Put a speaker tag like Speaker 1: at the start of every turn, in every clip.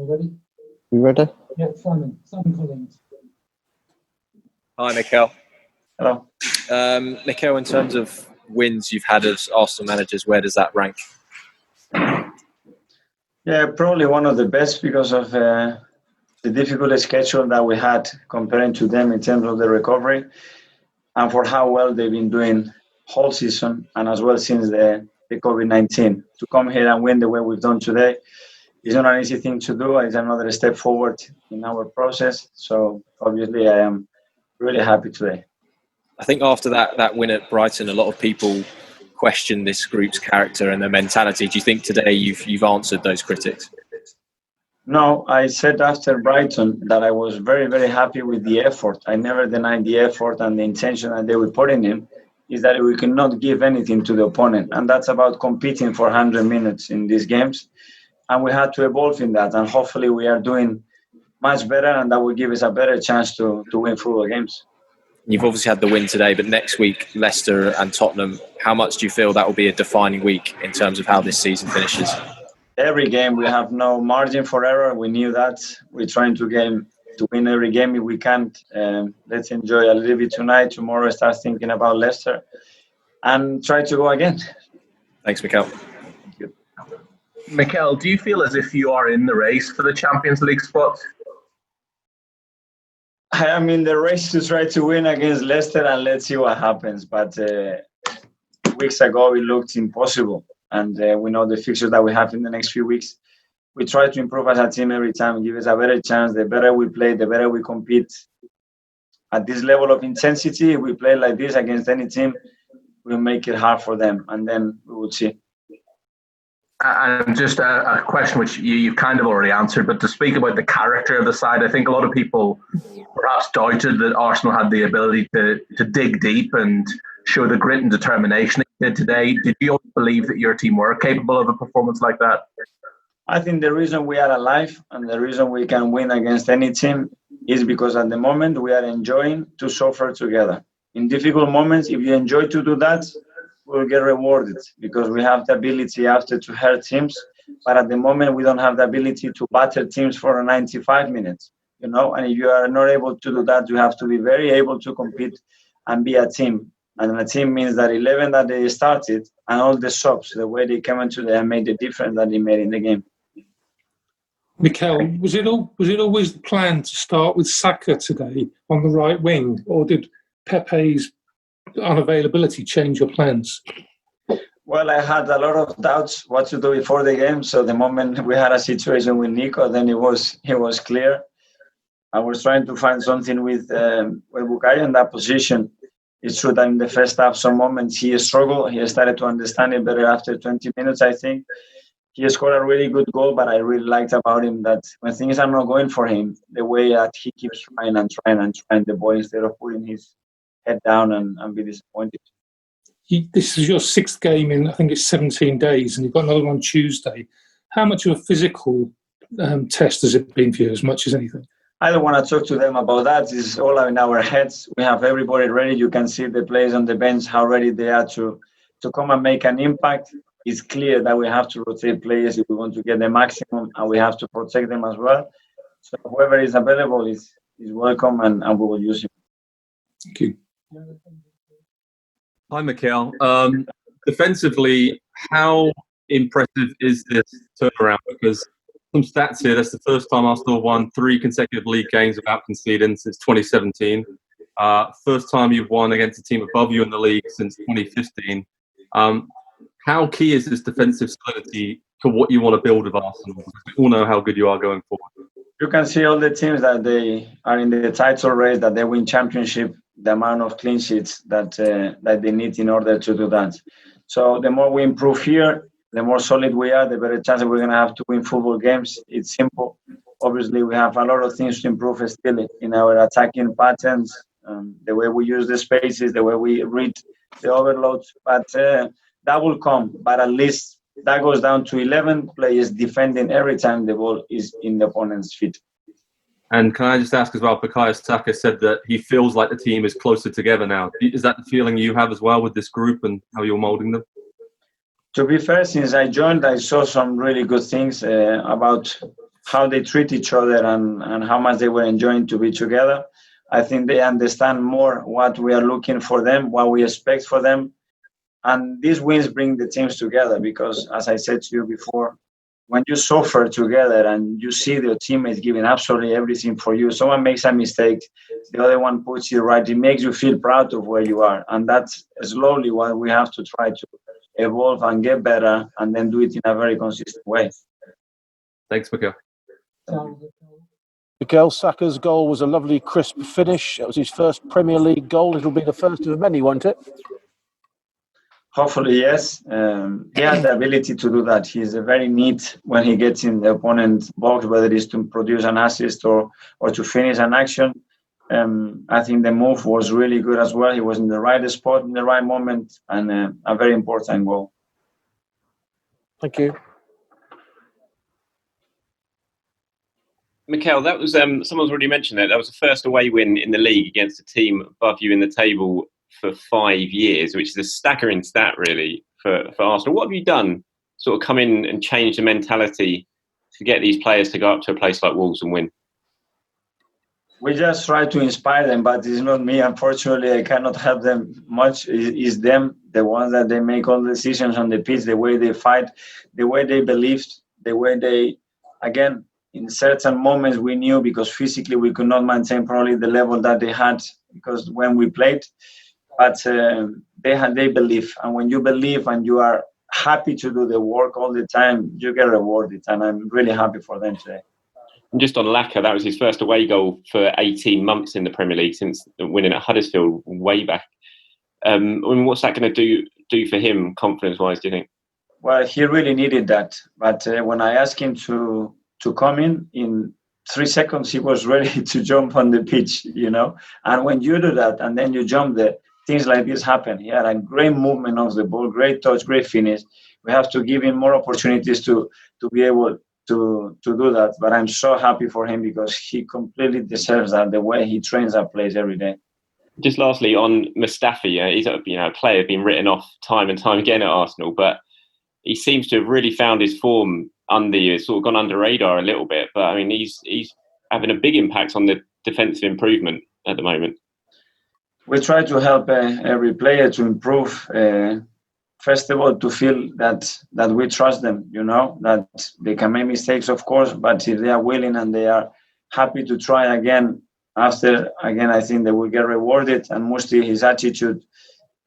Speaker 1: Ready?
Speaker 2: You ready?
Speaker 1: Yeah, Simon Collins.
Speaker 3: Hi, Mikel.
Speaker 4: Hello.
Speaker 3: Mikel, in terms of wins you've had as Arsenal managers, where does that rank?
Speaker 4: Yeah, probably one of the best because of the difficult schedule that we had comparing to them in terms of the recovery and for how well they've been doing whole season and as well since the COVID-19. To come here and win the way we've done today is not an easy thing to do. It's another step forward in our process. So obviously I am really happy today.
Speaker 3: I think after that win at Brighton, a lot of people question this group's character and their mentality. Do you think today you've answered those critics?
Speaker 4: No, I said after Brighton that I was very, very happy with the effort. I never denied the effort and the intention that they were putting in is that we cannot give anything to the opponent. And that's about competing for 100 minutes in these games. And we had to evolve in that. And hopefully we are doing much better and that will give us a better chance to win football games.
Speaker 3: You've obviously had the win today, but next week, Leicester and Tottenham, how much do you feel that will be a defining week in terms of how this season finishes?
Speaker 4: Every game, we have no margin for error. We knew that. We're trying to win every game if we can't. Let's enjoy a little bit tonight. Tomorrow, start thinking about Leicester and try to go again.
Speaker 3: Thanks, Mikel.
Speaker 4: Thank you.
Speaker 5: Mikel, do you feel as if you are in the race for the Champions League spot?
Speaker 4: I am in the race to try to win against Leicester and let's see what happens. But weeks ago, it looked impossible. And we know the fixtures that we have in the next few weeks. We try to improve as a team every time, give us a better chance. The better we play, the better we compete. At this level of intensity, if we play like this against any team, we'll make it hard for them. And then we will see.
Speaker 5: And just a question which you've kind of already answered, but to speak about the character of the side, I think a lot of people perhaps doubted that Arsenal had the ability to dig deep and show the grit and determination it did today. Did you believe that your team were capable of a performance like that?
Speaker 4: I think the reason we are alive and the reason we can win against any team is because at the moment we are enjoying to suffer together. In difficult moments, if you enjoy to do that, we'll get rewarded because we have the ability after to hurt teams. But at the moment, we don't have the ability to batter teams for 95 minutes, And if you are not able to do that, you have to be very able to compete and be a team. And a team means that 11 that they started and all the subs, the way they came into there and made the difference that they made in the game.
Speaker 1: Mikel, was it always the plan to start with Saka today on the right wing, or did Pepe's unavailability change your plans?
Speaker 4: Well, I had a lot of doubts what to do before the game. So the moment we had a situation with Nico, then it was clear. I was trying to find something with Bukayo in that position. It's true that in the first half, some moments he struggled. He started to understand it better after 20 minutes, I think. He scored a really good goal, but I really liked about him that when things are not going for him, the way that he keeps trying the ball instead of putting his head down and be disappointed.
Speaker 1: This is your sixth game in, I think it's 17 days, and you've got another one on Tuesday. How much of a physical test has it been for you, as much as anything?
Speaker 4: I don't want to talk to them about that. It's all in our heads. We have everybody ready. You can see the players on the bench, how ready they are to come and make an impact. It's clear that we have to rotate players if we want to get the maximum, and we have to protect them as well. So whoever is available is welcome, and we will use him.
Speaker 1: Thank you.
Speaker 6: Hi, Mikel. Defensively, how impressive is this turnaround? Because some stats here, that's the first time Arsenal won 3 consecutive league games without conceding since 2017. First time you've won against a team above you in the league since 2015. How key is this defensive solidity to what you want to build with Arsenal? We all know how good you are going forward.
Speaker 4: You can see all the teams that they are in the title race, that they win championship, the amount of clean sheets that they need in order to do that. So the more we improve here, the more solid we are, the better chance we're going to have to win football games. It's simple. Obviously, we have a lot of things to improve still in our attacking patterns, the way we use the spaces, the way we read the overloads. But that will come. But at least that goes down to 11 players defending every time the ball is in the opponent's feet.
Speaker 6: And can I just ask as well, Bukayo Saka said that he feels like the team is closer together now. Is that the feeling you have as well with this group and how you're moulding them?
Speaker 4: To be fair, since I joined, I saw some really good things about how they treat each other and how much they were enjoying to be together. I think they understand more what we are looking for them, what we expect for them. And these wins bring the teams together because, as I said to you before, when you suffer together and you see your teammates giving absolutely everything for you, someone makes a mistake, the other one puts it right, it makes you feel proud of where you are. And that's slowly what we have to try to evolve and get better and then do it in a very consistent way.
Speaker 6: Thanks, Mikel.
Speaker 2: Mikel, Saka's goal was a lovely crisp finish. It was his first Premier League goal. It'll be the first of many, won't it?
Speaker 4: Hopefully, yes. He has the ability to do that. He's very neat when he gets in the opponent's box, whether it is to produce an assist or to finish an action. I think the move was really good as well. He was in the right spot in the right moment, and a very important goal.
Speaker 2: Thank you.
Speaker 7: Mikel, that was someone's already mentioned that was the first away win in the league against a team above you in the table for 5 years, which is a staggering stat, really, for Arsenal. What have you done, sort of come in and change the mentality to get these players to go up to a place like Wolves and win?
Speaker 4: We just try to inspire them, but it's not me. Unfortunately, I cannot help them much. It's them, the ones that they make all the decisions on the pitch, the way they fight, the way they believed, the way they, again, in certain moments we knew because physically we could not maintain probably the level that they had because when we played, but they believe. And when you believe and you are happy to do the work all the time, you get rewarded. And I'm really happy for them today.
Speaker 7: And just on Laka, that was his first away goal for 18 months in the Premier League since winning at Huddersfield way back. I mean, what's that going to do for him, confidence-wise, do you think?
Speaker 4: Well, he really needed that. But when I asked him to come in 3 seconds, he was ready to jump on the pitch, you know. And when you do that and then you jump there, things like this happen. He had a great movement of the ball, great touch, great finish. We have to give him more opportunities to be able to do that. But I'm so happy for him because he completely deserves that, the way he trains and plays every day.
Speaker 7: Just lastly, on Mustafi, he's a player been written off time and time again at Arsenal, but he seems to have really found his form sort of gone under radar a little bit. But I mean, he's having a big impact on the defensive improvement at the moment.
Speaker 4: We try to help every player to improve. First of all, to feel that we trust them, you know, that they can make mistakes, of course, but if they are willing and they are happy to try again, I think they will get rewarded. And mostly his attitude,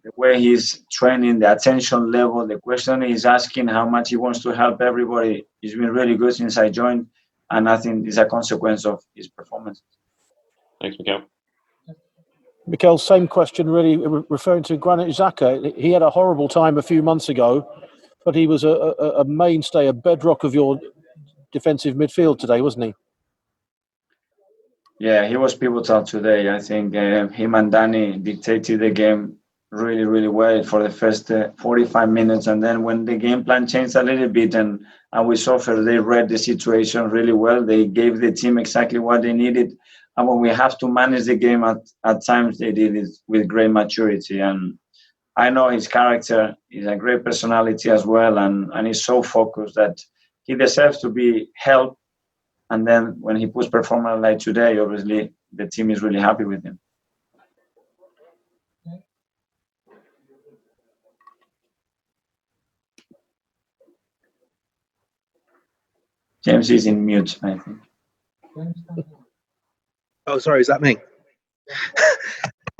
Speaker 4: the way he's training, the attention level, the question he's asking, how much he wants to help everybody, he's been really good since I joined. And I think it's a consequence of his performance.
Speaker 7: Thanks, Mikel.
Speaker 2: Mikel, same question really, referring to Granit Xhaka. He had a horrible time a few months ago, but he was a mainstay, a bedrock of your defensive midfield today, wasn't he?
Speaker 4: Yeah, he was pivotal today. I think him and Danny dictated the game really, really well for the first 45 minutes. And then when the game plan changed a little bit and we suffered, they read the situation really well. They gave the team exactly what they needed. And when we have to manage the game at times, they did it with great maturity. And I know his character is a great personality as well. And he's so focused that he deserves to be helped. And then when he puts performance like today, obviously the team is really happy with him. James is in mute, I think.
Speaker 8: Oh, sorry, is that me?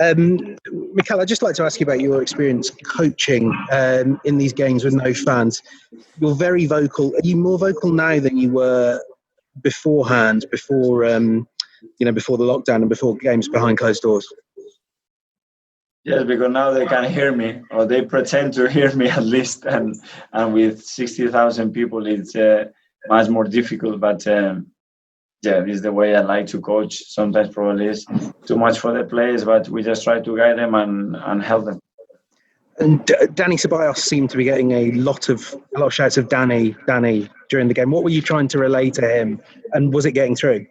Speaker 8: Mikel, I'd just like to ask you about your experience coaching in these games with no fans. You're very vocal. Are you more vocal now than you were beforehand, before the lockdown and before games behind closed doors?
Speaker 4: Yes, because now they can hear me, or they pretend to hear me at least, and with 60,000 people, it's much more difficult. But this is the way I like to coach. Sometimes probably is too much for the players, but we just try to guide them and help them.
Speaker 8: And Danny Ceballos seemed to be getting a lot of shouts of Danny during the game. What were you trying to relay to him, and was it getting through?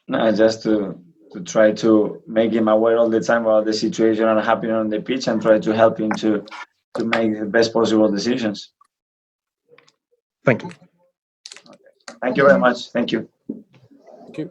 Speaker 4: No, just to try to make him aware all the time about the situation and happening on the pitch, and try to help him to make the best possible decisions.
Speaker 8: Thank you.
Speaker 4: Thank you very much. Thank you.
Speaker 2: Thank you.